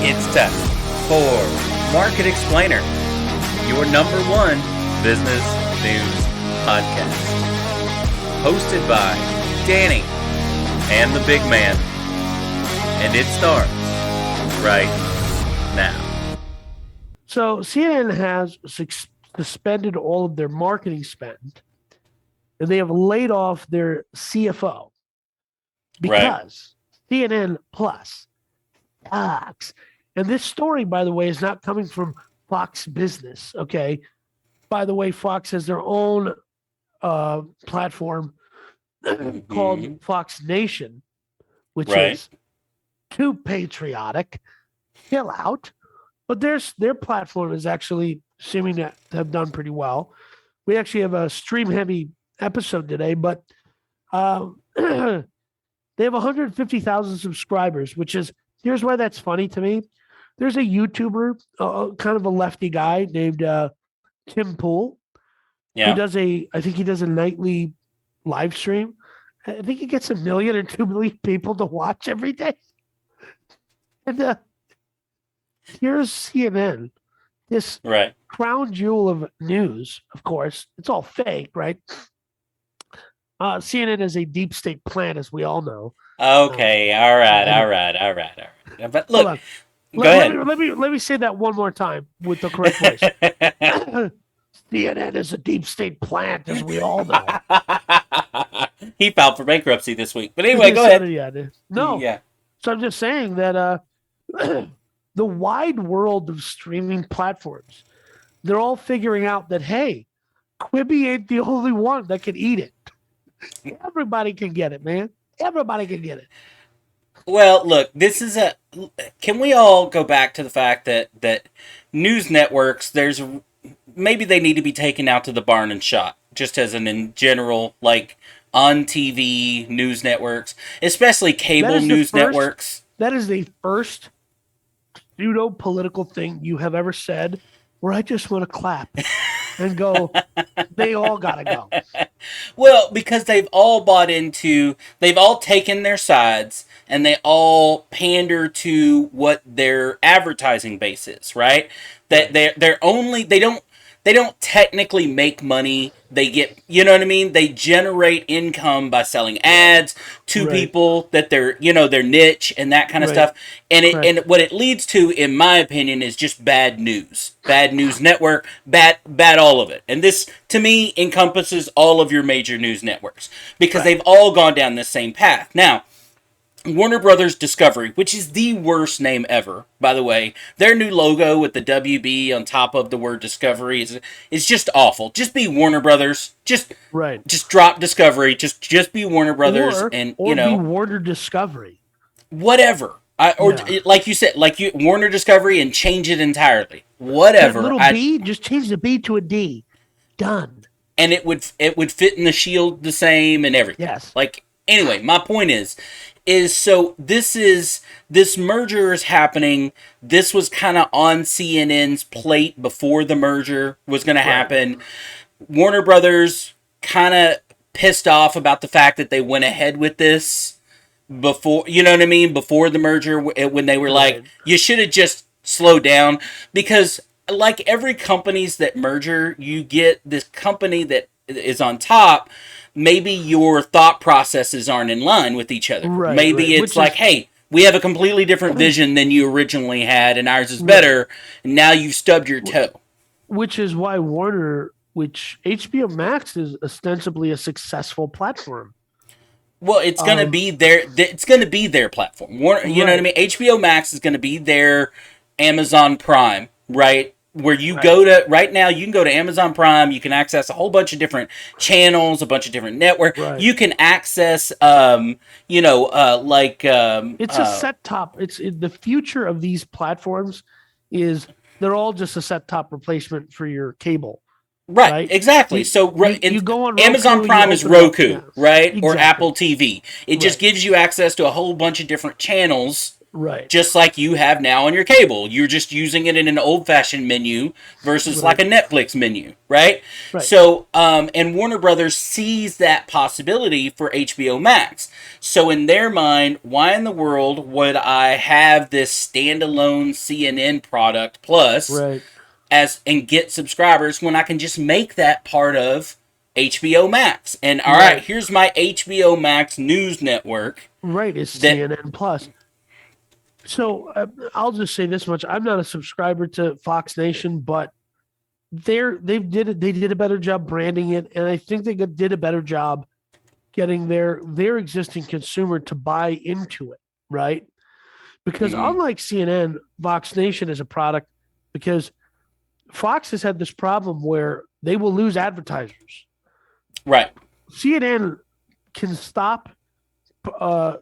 It's time for Market Explainer, your number one business news podcast. Hosted by Danny and the big man. And it starts right now. So CNN has suspended all of their marketing spend, and they have laid off their CFO because CNN Plus sucks. And this story, by the way, is not coming from Fox Business, okay? By the way, Fox has their own platform called Fox Nation, which is too patriotic. Chill out. But their platform is actually seeming to have done pretty well. We actually have a stream-heavy episode today, but they have 150,000 subscribers, which is, here's why that's funny to me. There's a YouTuber, kind of a lefty guy named Tim Pool, who does I think he does a nightly live stream. I think he gets 1 million or 2 million people to watch every day. And here's CNN, this crown jewel of news, of course. It's all fake, right? CNN is a deep state plan, as we all know. Okay, all right. But look, go ahead. Let me say that one more time with the correct voice. CNN is a deep state plant, as we all know. He filed for bankruptcy this week. But anyway, go ahead. Yeah. So I'm just saying that the wide world of streaming platforms, they're all figuring out that, hey, Quibi ain't the only one that can eat it. Everybody can get it, man. Everybody can get it. Well, look, can we all go back to the fact that news networks, maybe they need to be taken out to the barn and shot, just as in general, like on TV news networks, especially cable news networks. That is the first pseudo-political thing you have ever said where I just want to clap and go, they all got to go. Well, because they've all they've all taken their sides, and they all pander to what their advertising base is, right? That they don't technically make money. They get, you know what I mean? They generate income by selling ads to people that they're, their niche and that kind of stuff. And what it leads to, in my opinion, is just bad news. Bad news network, bad all of it. And this, to me, encompasses all of your major news networks because they've all gone down this same path. Now, Warner Brothers Discovery, which is the worst name ever, by the way. Their new logo with the WB on top of the word Discovery is just awful. Just be Warner Brothers. Just drop Discovery. Just be Warner Brothers, or be Warner Discovery. Whatever. Like you said, Warner Discovery, and change it entirely. Whatever. That little B, just change the B to a D. Done. And it would fit in the shield the same and everything. Yes. Anyway, my point is so this merger is happening. This was kind of on CNN's plate before the merger was going to happen. Warner Brothers kind of pissed off about the fact that they went ahead with this before, you know what I mean? Before the merger, when they were like, you should have just slowed down, because like every companies that merger, you get this company that is on top. Maybe your thought processes aren't in line with each other. Maybe it's hey, we have a completely different vision than you originally had, and ours is better, and now you've stubbed your toe. Which is why HBO Max is ostensibly a successful platform. Well, it's going to be their platform. You know what I mean? HBO Max is going to be their Amazon Prime, right? Where you go to, right now, you can go to Amazon Prime, you can access a whole bunch of different channels, a bunch of different networks. You can access, it's a set top. The future of these platforms is they're all just a set top replacement for your cable. Right, exactly. So you go on Roku, Amazon Prime is Roku, right? Exactly. Or Apple TV. It just gives you access to a whole bunch of different channels Right. Just like you have now on your cable. You're just using it in an old-fashioned menu versus like Right. a Netflix menu, right? Right. So, and Warner Brothers sees that possibility for HBO Max. So in their mind, why in the world would I have this standalone CNN product plus Right. and get subscribers when I can just make that part of HBO Max? And all right, Right. here's my HBO Max news network Right. It's that CNN Plus. So I'll just say this much: I'm not a subscriber to Fox Nation, but they did a better job branding it, and I think they did a better job getting their existing consumer to buy into it, right? Because Mhm. unlike CNN, Fox Nation is a product because Fox has had this problem where they will lose advertisers. Right. CNN can stop a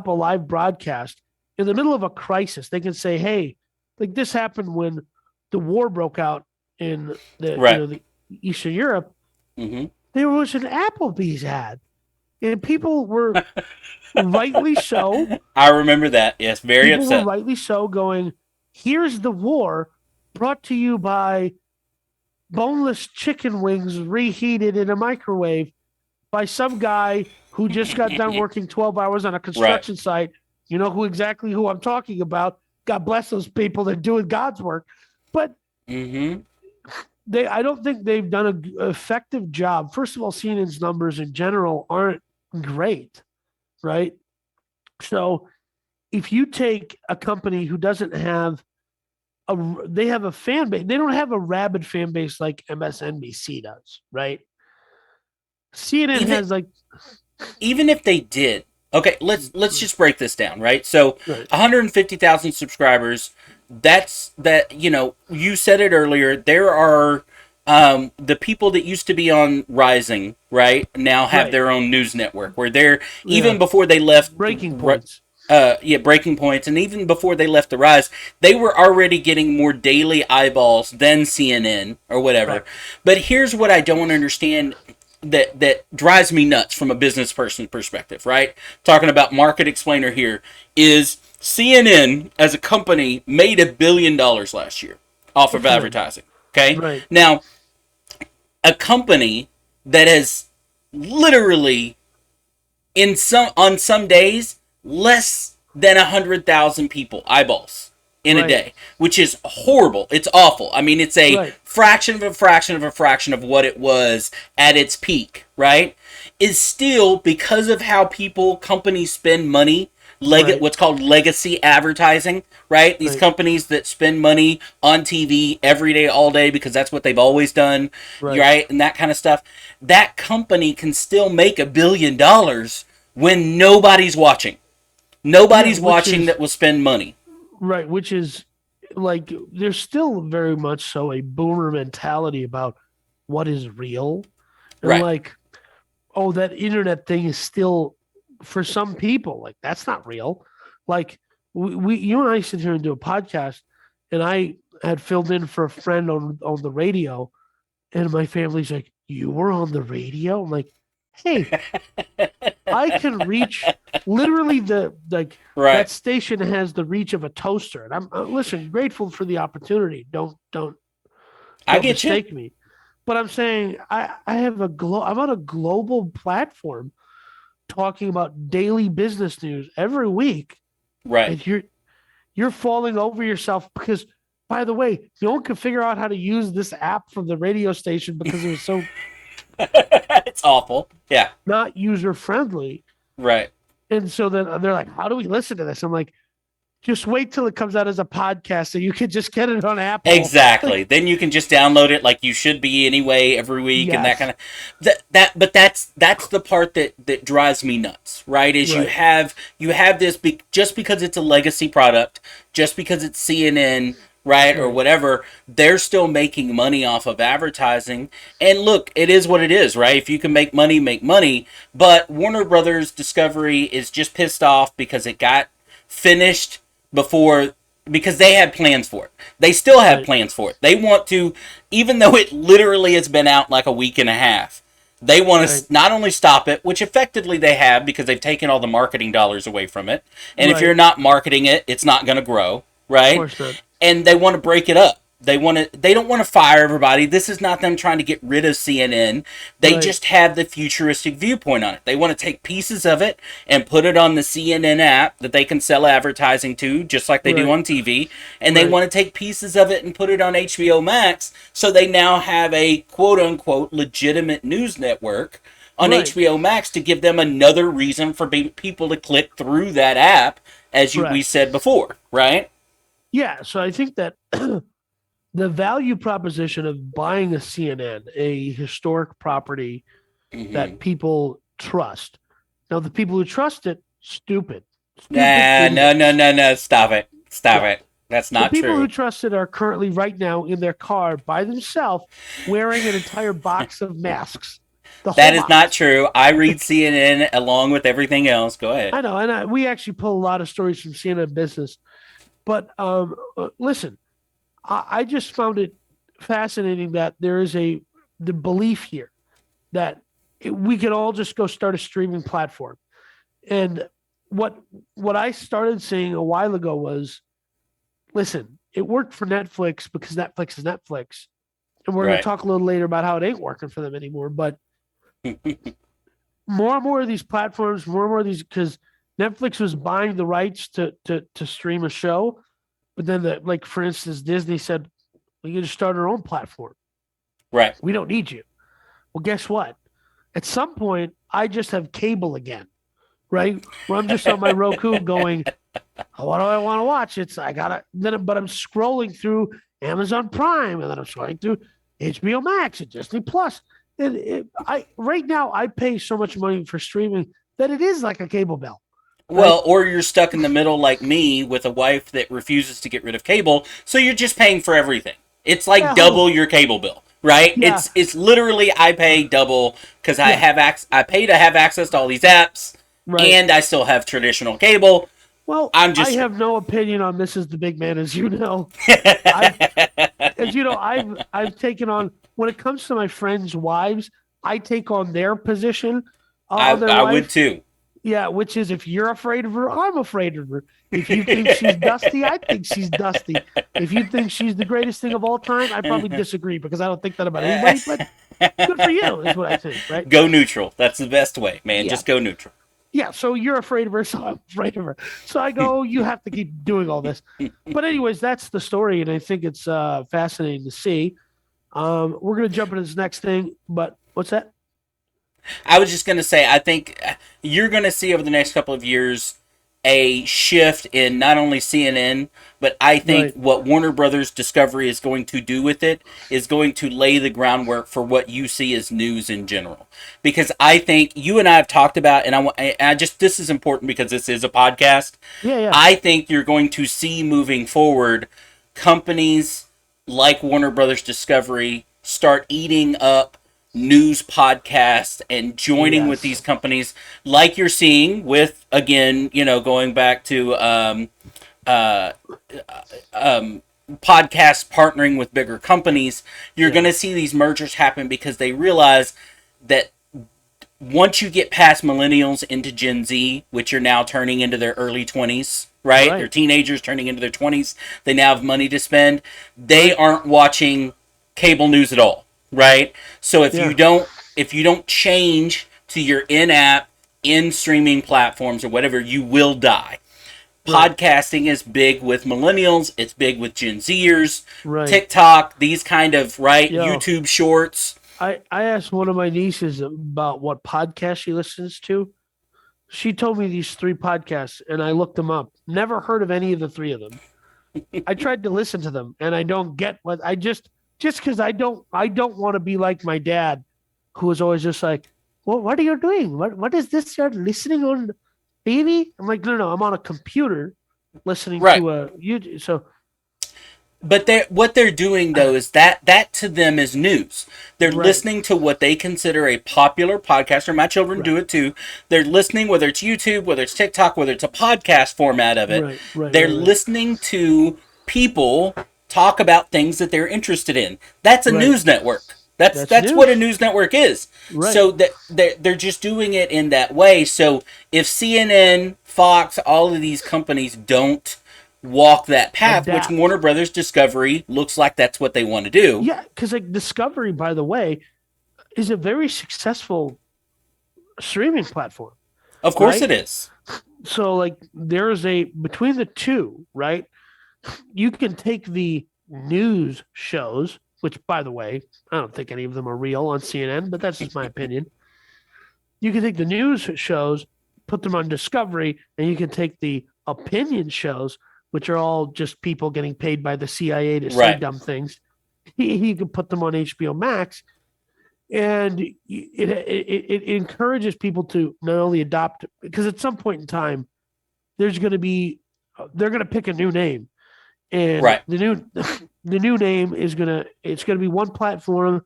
live broadcast in the middle of a crisis. They can say, "Hey, like this happened when the war broke out in Right. the Eastern Europe. Hmm. There was an Applebee's ad, and people were rightly so. I remember that. Yes, very People were upset. rightly so going, here's the war brought to you by boneless chicken wings reheated in a microwave by some guy who just got done working 12 hours on a Right. construction site. You know who I'm talking about. God bless those people that are doing God's work. But Hmm. I don't think they've done an effective job. First of all, CNN's numbers in general aren't great, right? So if you take a company who doesn't have they have a fan base. They don't have a rabid fan base like MSNBC does, right? CNN Even has like even if they did, okay, let's just break this down, right? So, right, 150,000 subscribers. That's that. You said it earlier. There are the people that used to be on Rising, right? Now have right, their own news network where they're even yeah, before they left. breaking points, Breaking points, and even before they left the Rise, they were already getting more daily eyeballs than CNN or whatever. right, But here's what I don't understand that drives me nuts from a business person perspective, right? Talking about market explainer here is CNN as a company made $1 billion last year off good of for them, advertising. Okay, right, now a company that has literally on some days less than 100,000 people eyeballs in a right, day, which is horrible. It's awful. I mean, it's a right, fraction of a fraction of a fraction of what it was at its peak, right? Is still because of how companies spend money, right, what's called legacy advertising, right? These right, companies that spend money on TV every day, all day, because that's what they've always done, right, right? And that kind of stuff. That company can still make $1 billion when nobody's watching. yeah, Nobody's watching that will spend money. which is like there's still very much so a boomer mentality about what is real, and Right. like, oh, that internet thing is still for some people like that's not real. Like you and I sit here and do a podcast, and I had filled in for a friend on the radio, and my family's like, "You were on the radio?" I'm like, "Hey, I can reach literally the like that Right. station has the reach of a toaster." And I'm listen, grateful for the opportunity. I Don't get you. mistake me. But I'm saying I'm on a global platform talking about daily business news every week, Right. and you're falling over yourself because, by the way, no one could figure out how to use this app from the radio station because it was so It's awful. Yeah. not user friendly. Right. And so then they're like, "How do we listen to this?" I'm like, "Just wait till it comes out as a podcast, so you can just get it on Apple." Exactly. Like, Then you can just download it like you should be anyway every week and that kind yes, of but that's the part that drives me nuts, right? Is right, you have this just because it's a legacy product, just because it's CNN, right, or right, whatever, they're still making money off of advertising. And look, it is what it is, right? If you can make money, make money. But Warner Brothers Discovery is just pissed off because it got finished before because they had plans for it. They still have right, plans for it. They want to, even though it literally has been out like a week and a half, They want to not only stop it, which effectively they have because they've taken all the marketing dollars away from it. And if you're not marketing it, it's not going to grow, right? Of course not. And they want to break it up. They don't want to fire everybody. This is not them trying to get rid of CNN. They just have the futuristic viewpoint on it. They want to take pieces of it and put it on the CNN app that they can sell advertising to, just like they do on TV. And they want to take pieces of it and put it on HBO Max, so they now have a quote-unquote legitimate news network on HBO Max to give them another reason for people to click through that app, as we said before, right? Yeah, so I think that the value proposition of buying a CNN, a historic property that people trust. Now, the people who trust it, stupid. No. Stop it. That's not true. The people who trust it are currently right now in their car by themselves wearing an entire box of masks. That is not true. I read CNN along with everything else. Go ahead. I know, and we actually pull a lot of stories from CNN Business. But listen, I just found it fascinating that there is the belief here that we could all just go start a streaming platform. And what I started saying a while ago was, listen, it worked for Netflix because Netflix is Netflix. And we're going to talk a little later about how it ain't working for them anymore. But more and more of these platforms, because Netflix was buying the rights to stream a show. But then, like, for instance, Disney said, we can just start our own platform. Right. We don't need you. Well, guess what? At some point, I just have cable again, right? Where I'm just on my Roku going, what do I want to watch? But I'm scrolling through Amazon Prime, and then I'm scrolling through HBO Max and Disney Plus. And right now, I pay so much money for streaming that it is like a cable bill. Well, or you're stuck in the middle like me with a wife that refuses to get rid of cable, so you're just paying for everything. It's like double your cable bill, right? Yeah. It's literally I pay double because I pay to have access to all these apps, and I still have traditional cable. Well, I have no opinion on this as the big man, as you know. I've taken on, when it comes to my friends' wives, I take on their position. I would too. Yeah, which is, if you're afraid of her, I'm afraid of her. If you think she's dusty, I think she's dusty. If you think she's the greatest thing of all time, I probably disagree because I don't think that about anybody, but good for you is what I think, right? Go neutral. That's the best way, man. Yeah. Just go neutral. Yeah, so you're afraid of her, so I'm afraid of her. So I go, you have to keep doing all this. But anyways, that's the story, and I think it's fascinating to see. We're going to jump into this next thing, but what's that? I was just going to say, I think you're going to see over the next couple of years a shift in not only CNN, but I think what Warner Brothers Discovery is going to do with it is going to lay the groundwork for what you see as news in general. Because I think you and I have talked about, and this is important because this is a podcast. Yeah. I think you're going to see moving forward companies like Warner Brothers Discovery start eating up news podcasts and joining with these companies, like you're seeing with, again, going back to podcasts partnering with bigger companies. You're going to see these mergers happen because they realize that once you get past millennials into Gen Z, which are now turning into their early 20s, right? They're teenagers turning into their 20s. They now have money to spend. They aren't watching cable news at all. Right? So if you don't change to your in-app, in-streaming platforms or whatever, you will die. Podcasting is big with millennials. It's big with Gen Zers. TikTok, these kind of, YouTube shorts. I asked one of my nieces about what podcast she listens to. She told me these 3 podcasts, and I looked them up. Never heard of any of the 3 of them. I tried to listen to them, and I don't get what I just because I don't want to be like my dad, who was always just like, well, what are you doing? What is this you're listening on TV? I'm like, no, I'm on a computer listening to a YouTube. So, but what they're doing though is that to them is news. They're listening to what they consider a popular podcaster. My children do it too. They're listening, whether it's YouTube, whether it's TikTok, whether it's a podcast format of it. They're listening to people talk about things that they're interested in. That's a news network. That's what a news network is. Right. So that they're just doing it in that way. So if CNN, Fox, all of these companies don't walk that path, which Adapt. Warner Brothers Discovery looks like that's what they want to do. Yeah, because like Discovery, by the way, is a very successful streaming platform. Of course right? it is. So like there's a between the two, right? You can take the news shows, which by the way, I don't think any of them are real on CNN, but that's just my opinion. You can take the news shows, put them on Discovery, and you can take the opinion shows, which are all just people getting paid by the CIA to say Right. dumb things. You can put them on HBO Max, and it encourages people to not only adopt, because at some point in time, there's going to be they're going to pick a new name, and Right. the new name is it's going to be one platform,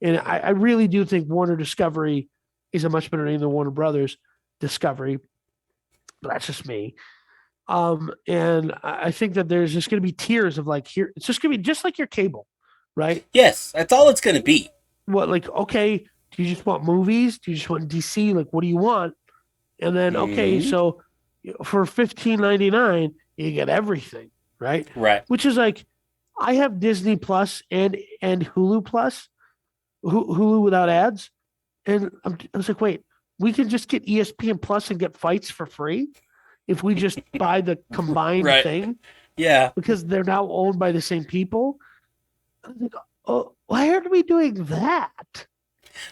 and I really do think Warner Discovery is a much better name than Warner Brothers Discovery, but that's just me. And I think that there's just going to be tiers of like here. It's just going to be just like your cable, right? Yes, that's all it's going to be. What like okay? Do you just want movies? Do you just want DC? Like what do you want? And then okay, so for $15.99 you get everything, right? Right. Which is like I have Disney Plus and Hulu Plus, Hulu without ads, and I was like, wait, we can just get ESPN Plus and get fights for free if we just buy the combined Right. thing. Yeah. Because they're now owned by the same people. I was like, oh, why are we doing that?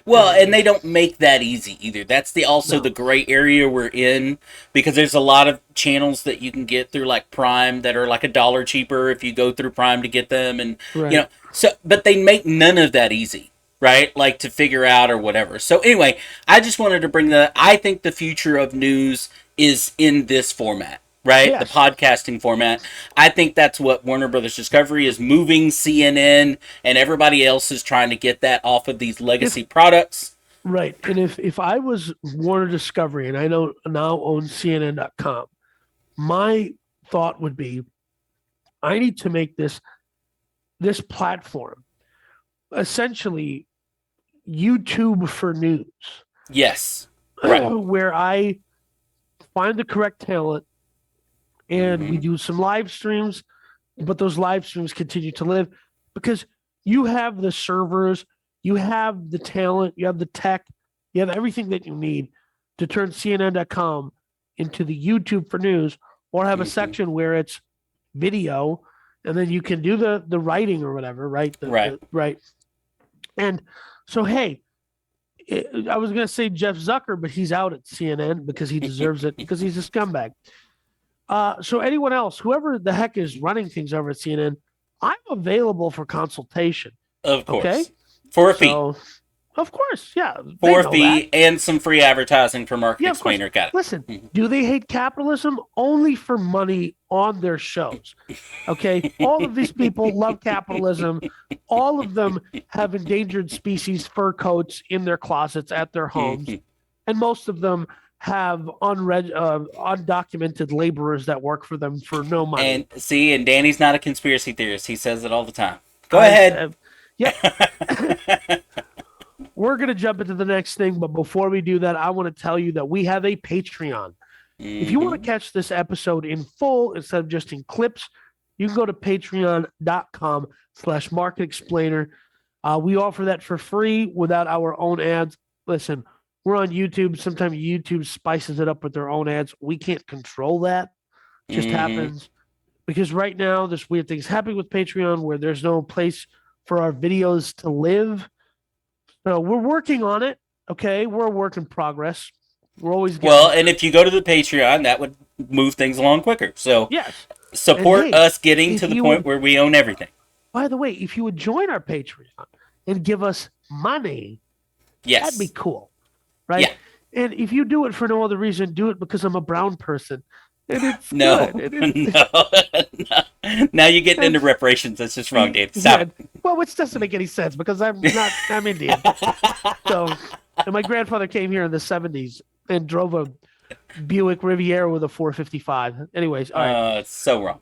Well, and they don't make that easy either. That's the gray area we're in, because there's a lot of channels that you can get through like Prime that are like $1 cheaper if you go through Prime to get them, and Right. so but they make none of that easy, right? Like to figure out or whatever. So anyway, I just wanted to bring that. I think the future of news is in this format. Right? Yes. The podcasting format. I think that's what Warner Brothers Discovery is moving CNN, and everybody else is trying to get that off of these legacy products. Right. And if I was Warner Discovery and I now own CNN.com, my thought would be I need to make this platform essentially YouTube for news. Yes. Right. Where I find the correct talent and we do some live streams, but those live streams continue to live because you have the servers, you have the talent, you have the tech, you have everything that you need to turn CNN.com into the YouTube for news, or have a section where it's video, and then you can do the writing or whatever, right? Right. And so, hey, I was going to say Jeff Zucker, but he's out at CNN because he deserves it because he's a scumbag. So anyone else, whoever the heck is running things over at CNN, I'm available for consultation. Of course. Okay? For a fee. Of course, yeah. For a fee and some free advertising for Market Explainer. Got it. Listen, do they hate capitalism? Only for money on their shows. Okay? All of these people love capitalism. All of them have endangered species fur coats in their closets at their homes. And most of them have undocumented laborers that work for them for no money. And Danny's not a conspiracy theorist. He says it all the time. Go ahead. We're going to jump into the next thing, but before we do that, I want to tell you that we have a Patreon. If you want to catch this episode in full instead of just in clips, you can go to patreon.com/Market Explainer. We offer that for free without our own ads. Listen, we're on YouTube. Sometimes YouTube spices it up with their own ads. We can't control that. It just happens. Because right now, there's weird things happening with Patreon where there's no place for our videos to live. So we're working on it. Okay? We're a work in progress. We're always and if you go to the Patreon, that would move things along quicker. So yes, support us getting to the point where we own everything. By the way, if you would join our Patreon and give us money, that'd be cool. Right? Yeah. And if you do it for no other reason, do it because I'm a brown person. And it's no. Now you're getting into reparations. That's just wrong, Dave. Stop. Well, which doesn't make any sense because I'm Indian. So, and my grandfather came here in the 70s and drove a Buick Riviera with a 455. Anyways, all right. It's so wrong.